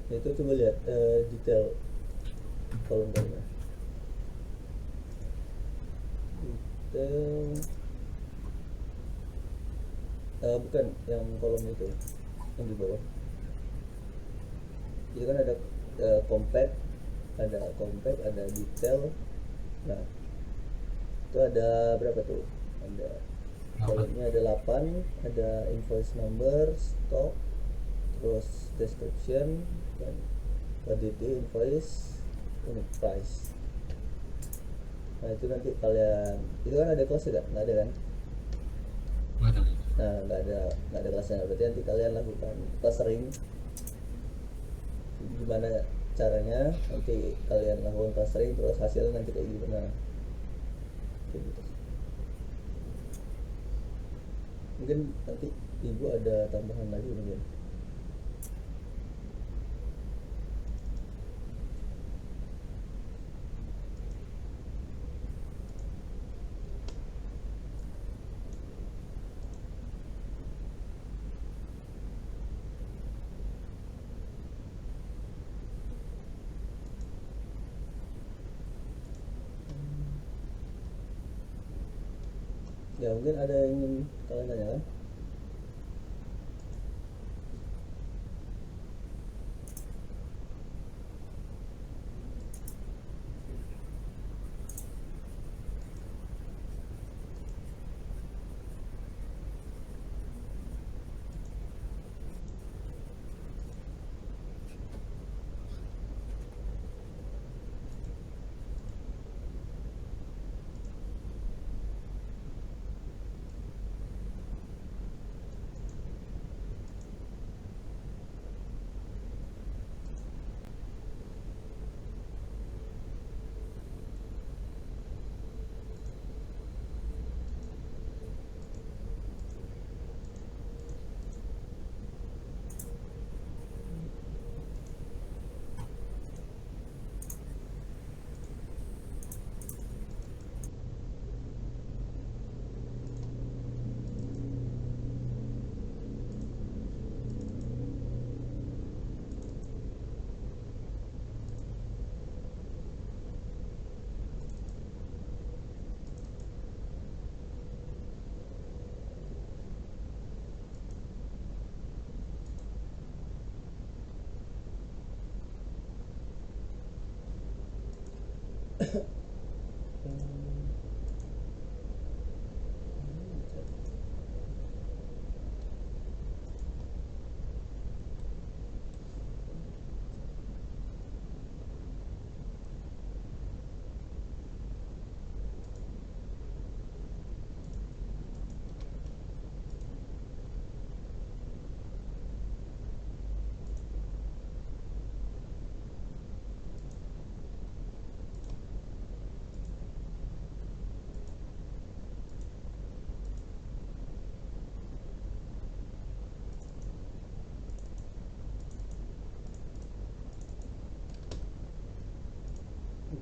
Nah, itu coba lihat detail kolom-kolomnya. Detail bukan yang kolom itu, yang di bawah. Jadi kan ada compact, ada detail. Nah, itu ada berapa tuh? Ada kolomnya ada 8, ada invoice number, stock, terus description, dan quantity, invoice, unit price. Nah itu nanti kalian, itu kan ada kelas nggak? Nggak ada kan? Nggak ada. Nah nggak ada kelasnya, berarti nanti kalian lakukan clustering. Gimana caranya? Nanti kalian lakukan clustering, terus hasilnya nanti kayak gimana? Kayak gitu. Mungkin nanti ibu ada tambahan lagi mungkin. Ya mungkin ada yang ingin kalian tanyakan?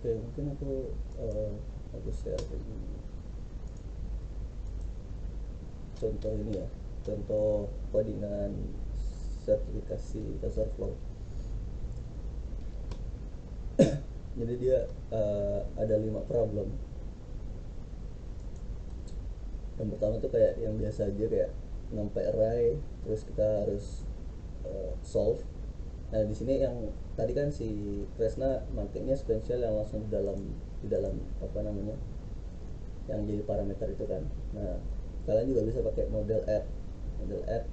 Oke, mungkin aku share ini contoh ini ya, contoh codingan sertifikasi TensorFlow. Jadi dia ada 5 problem. Yang pertama tuh kayak yang biasa aja, kayak numpy array, terus kita harus solve. Nah di sini yang tadi kan si Kresna makainya sequential yang langsung di dalam apa namanya, yang jadi parameter itu kan. Nah kalian juga bisa pakai model add,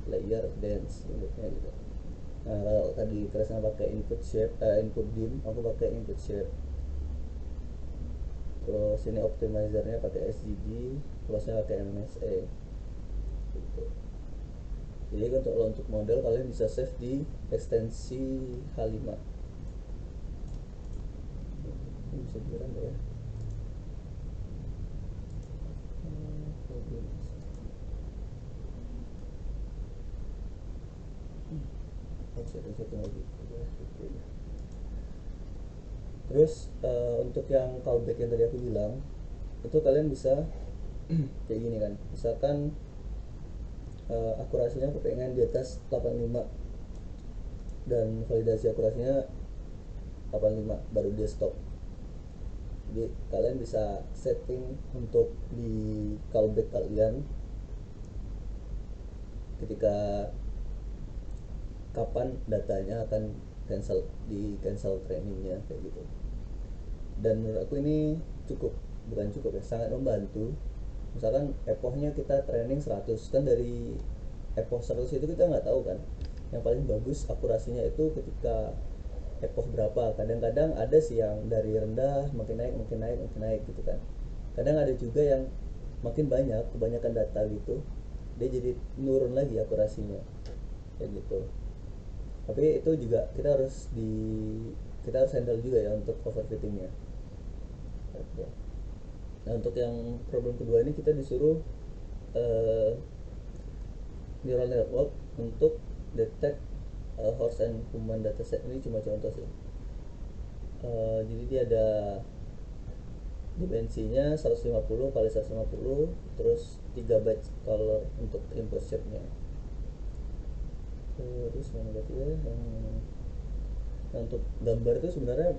layer, dense bentuknya gitu. Nah kalau tadi Kresna pakai input shape, input dim, aku pakai input shape. Terus ini optimizernya pakai SGG, close-nya pakai MSA gitu. Jadi untuk model kalian bisa save di ekstensi H5. Ini bisa dikira nggak ya? Satu lagi. Terus untuk yang callback yang tadi aku bilang, itu kalian bisa kayak gini kan. Misalkan akurasinya aku pengen di atas 85 dan validasi akurasinya 85 baru dia stop. Jadi kalian bisa setting untuk di callback kalian ketika kapan datanya akan di cancel trainingnya kayak gitu. Dan menurut aku ini sangat membantu. Misalkan epochnya kita training 100 kan, dari epoch 100 itu kita nggak tahu kan yang paling bagus akurasinya itu ketika epoch berapa. Kadang-kadang ada sih yang dari rendah makin naik gitu kan. Kadang ada juga yang makin kebanyakan data gitu, dia jadi nurun lagi akurasinya kayak gitu. Tapi itu juga kita harus handle juga ya untuk overfittingnya. Oke. Nah untuk yang problem kedua ini kita disuruh neural network untuk detect horse and human dataset. Ini cuma contoh sih. Jadi dia ada dimensinya 150 kali 150, terus 3 byte color untuk input shape-nya. Terus mana lagi ya, nah, untuk gambar itu sebenarnya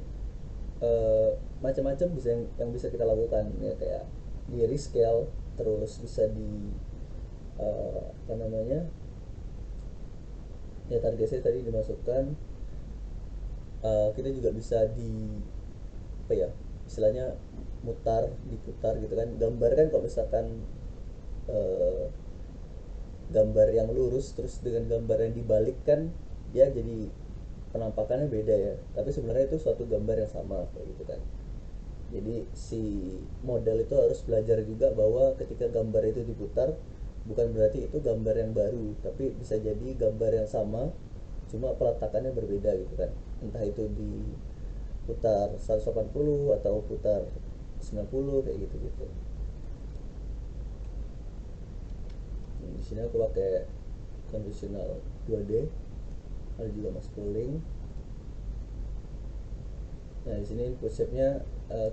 macam-macam yang bisa kita lakukan ya, kayak di rescale, terus bisa di apa namanya ya, targetnya tadi dimasukkan. Kita juga bisa apa ya istilahnya, diputar gitu kan. Gambar kan kalau misalkan gambar yang lurus terus dengan gambar yang dibalik kan, dia jadi penampakannya beda ya, tapi sebenarnya itu suatu gambar yang sama kayak gitu kan. Jadi si model itu harus belajar juga bahwa ketika gambar itu diputar, bukan berarti itu gambar yang baru, tapi bisa jadi gambar yang sama cuma peletakannya berbeda gitu kan. Entah itu diputar 180 atau putar 90 kayak gitu. Di sini aku pakai conditional 2D, ada juga masking. Nah di sini input shape-nya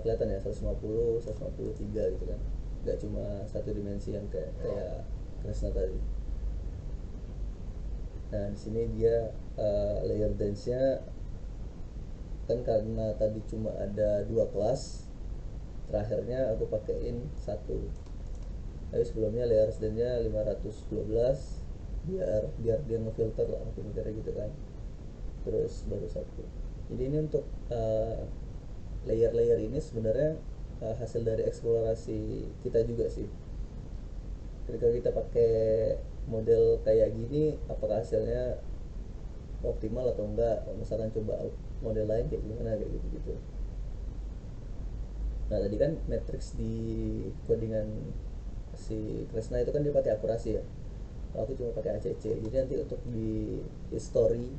kelihatan ya 150, 153 gitu kan. Nggak cuma satu dimensi yang kayak Kresna tadi. Nah di sini dia layer dense-nya kan, karena tadi cuma ada 2 kelas, terakhirnya aku pakein 1. Tapi sebelumnya layer dense-nya 512 biar dia ngefilter lah, kira-kira gitu kan. Terus baru 1. Jadi ini untuk layer-layer ini sebenarnya hasil dari eksplorasi kita juga sih. Ketika kita pakai model kayak gini, apakah hasilnya optimal atau enggak, misalkan coba model lain kayak gimana, kayak gitu. Nah tadi kan matrix di codingan si Kresna itu kan dia pakai akurasi ya, aku cuma pakai ACC. Jadi nanti untuk di history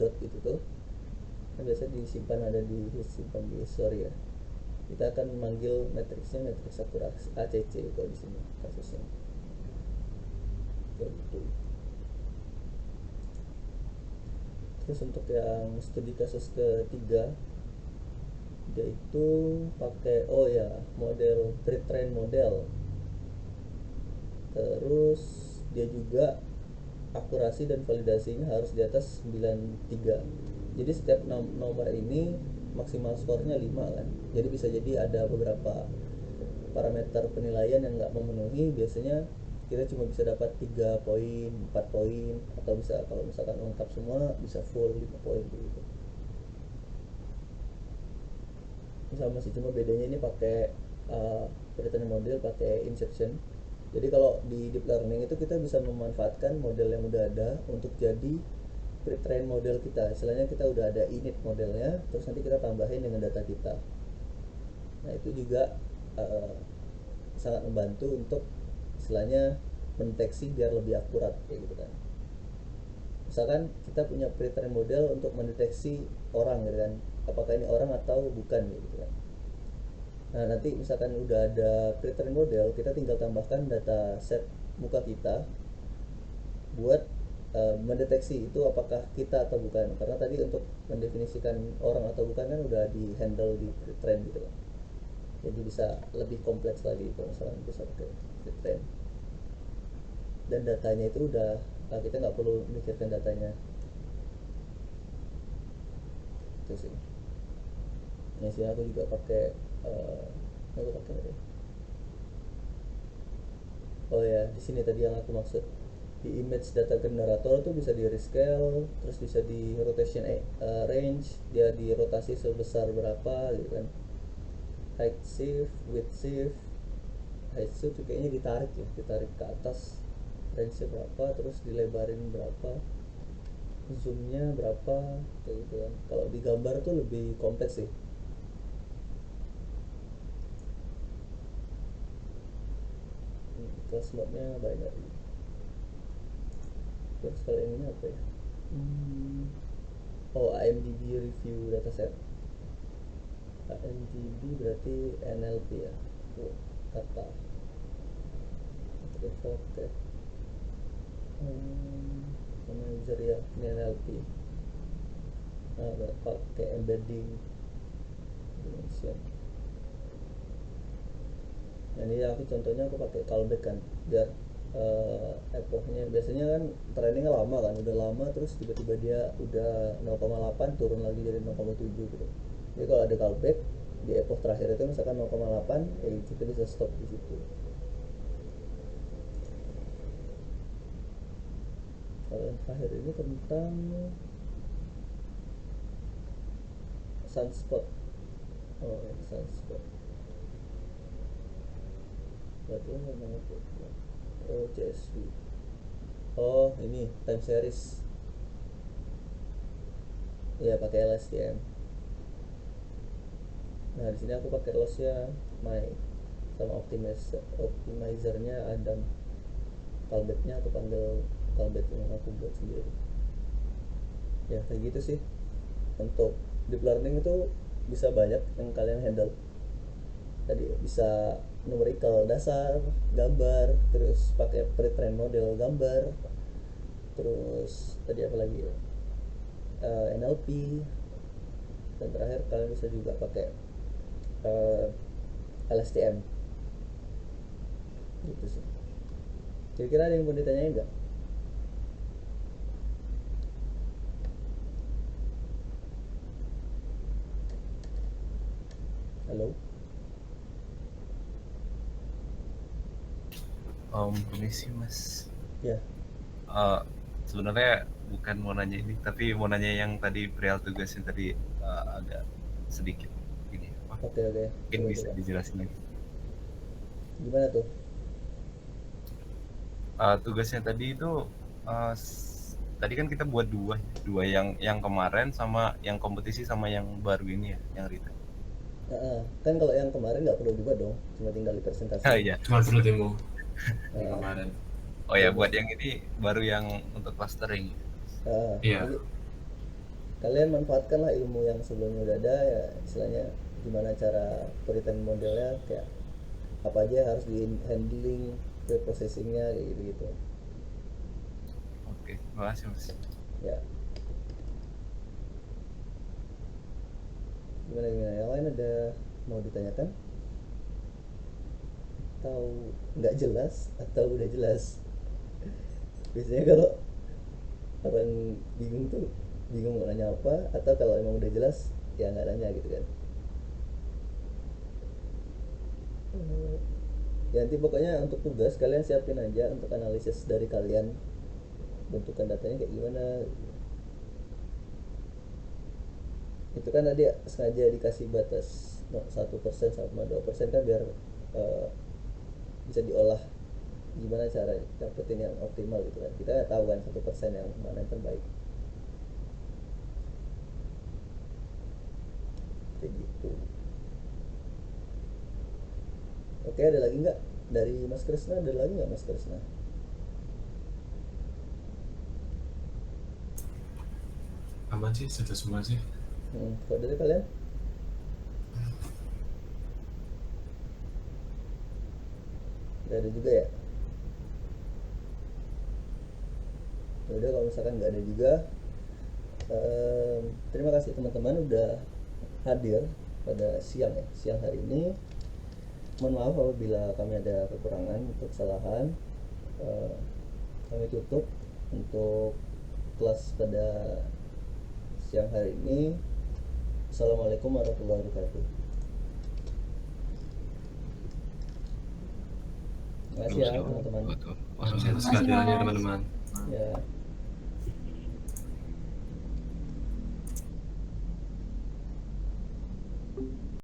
dot itu tuh kan biasa disimpan di history ya, kita akan manggil matrixnya matrix akurasi ACC kalau di sini kasusnya kayak gitu. Terus untuk yang studi kasus ketiga, dia itu pakai model pre-train model. Terus dia juga akurasi dan validasinya harus di atas 93. Jadi setiap nomor ini maksimal skornya 5 kan. Jadi bisa jadi ada beberapa parameter penilaian yang nggak memenuhi, biasanya kita cuma bisa dapat 3 poin, 4 poin, atau bisa kalau misalkan lengkap semua bisa full 5 poin gitu. Ini sama sih, cuma bedanya ini pakai pre-trained model pakai inception. Jadi kalau di deep learning itu kita bisa memanfaatkan model yang udah ada untuk jadi pre-trained model kita. Istilahnya kita udah ada init modelnya, terus nanti kita tambahin dengan data kita. Nah itu juga sangat membantu untuk istilahnya mendeteksi biar lebih akurat kayak gitu kan. Misalkan kita punya pre-trained model untuk mendeteksi orang gitu kan, apakah ini orang atau bukan gitu kan. Nah nanti misalkan udah ada pre-trained model, kita tinggal tambahkan data set muka kita buat mendeteksi itu apakah kita atau bukan. Karena tadi untuk mendefinisikan orang atau bukan kan udah di handle di pre-trained gitu kan. Jadi bisa lebih kompleks lagi kalau misalkan bisa pakai pre-trained. Dan datanya itu udah kita nggak perlu mikirkan datanya. Itu sih. Yang sih aku juga pakai oh ya di sini tadi yang aku maksud, di image data generator tuh bisa di rescale, terus bisa di rotation range, dia di rotasi sebesar berapa gitu kan, height shift, width shift. Height shift kayaknya ditarik ke atas, range nya berapa, terus dilebarin berapa, zoomnya berapa kayak gitu kan. Kalau di gambar tuh lebih kompleks sih. Class mode-nya binary. Terus kalau yang ini apa ya? IMDb review dataset. IMDb berarti NLP ya. Tuh, kata. Oke. Manager ya, ini NLP. Nah, pakai embedding dimension. Nah, ini aku contohnya aku pakai callback kan, biar epochnya biasanya kan trainingnya lama kan, udah lama terus tiba-tiba dia udah 0,8 turun lagi jadi 0,7 gitu. Jadi kalau ada callback di epoch terakhir itu misalkan 0,8, kita bisa stop di situ. Kalau yang terakhir ini tentang sunspot. Sunspot berarti memang itu CSV. Ini time series ya, pakai LSTM. Nah di sini aku pakai lossnya my, sama optimizernya Adam. Callbacknya aku panggil callback yang aku buat sendiri. Ya kayak gitu sih. Untuk deep learning itu bisa banyak yang kalian handle. Tadi bisa numerical dasar, gambar, terus pakai pre-trained model gambar, terus tadi apa lagi ya, NLP, dan terakhir kalian bisa juga pakai LSTM gitu sih. Kira-kira ada yang mau ditanyain nggak? Halo? Permisi mas. Ya. Sebenarnya bukan mau nanya ini, tapi mau nanya yang tadi perihal tugas yang tadi agak sedikit ini. Oke. Mungkin bisa dijelasin lagi. Gimana tuh? Tugasnya tadi itu tadi kan kita buat dua yang kemarin sama yang kompetisi sama yang baru ini ya, yang return. Kan kalau yang kemarin nggak perlu dibuat dong, cuma tinggal di presentasi. Iya. Cuma perlu demo yang kemarin. Oh ya, buat yang ini baru yang untuk clustering. Iya. Kalian manfaatkanlah ilmu yang sebelumnya udah ada ya, istilahnya gimana cara pre-train modelnya, kayak apa aja harus di handling, pre-processingnya kayak gitu. Oke, makasih mas. Ya. Gimana yang lain ada mau ditanyakan atau nggak jelas atau udah jelas? Biasanya kalau orang bingung tuh bingung mau nanya apa, atau kalau emang udah jelas ya nggak nanya gitu kan. Ya nanti pokoknya untuk tugas kalian siapin aja untuk analisis dari kalian, bentukan datanya kayak gimana. Itu kan tadi sengaja dikasih batas 1% sama 2% kan biar eh, bisa diolah gimana cara dapetin yang optimal gitu kan. Kita tahu kan 1% yang mana yang terbaik kayak gitu. Oke, ada lagi nggak dari Mas Krisna? Ada lagi nggak Mas Krisna? Aman sih, sudah semua sih. Kalau dari kalian? Nggak ada juga ya? Ya udah, kalau misalkan nggak ada juga, terima kasih teman-teman udah hadir pada siang hari ini. Mohon maaf apabila kami ada kekurangan atau kesalahan. Kami tutup untuk kelas pada siang hari ini. Assalamualaikum warahmatullahi wabarakatuh. Terima kasih ya teman-teman. Atas kehadirannya teman-teman. Ya.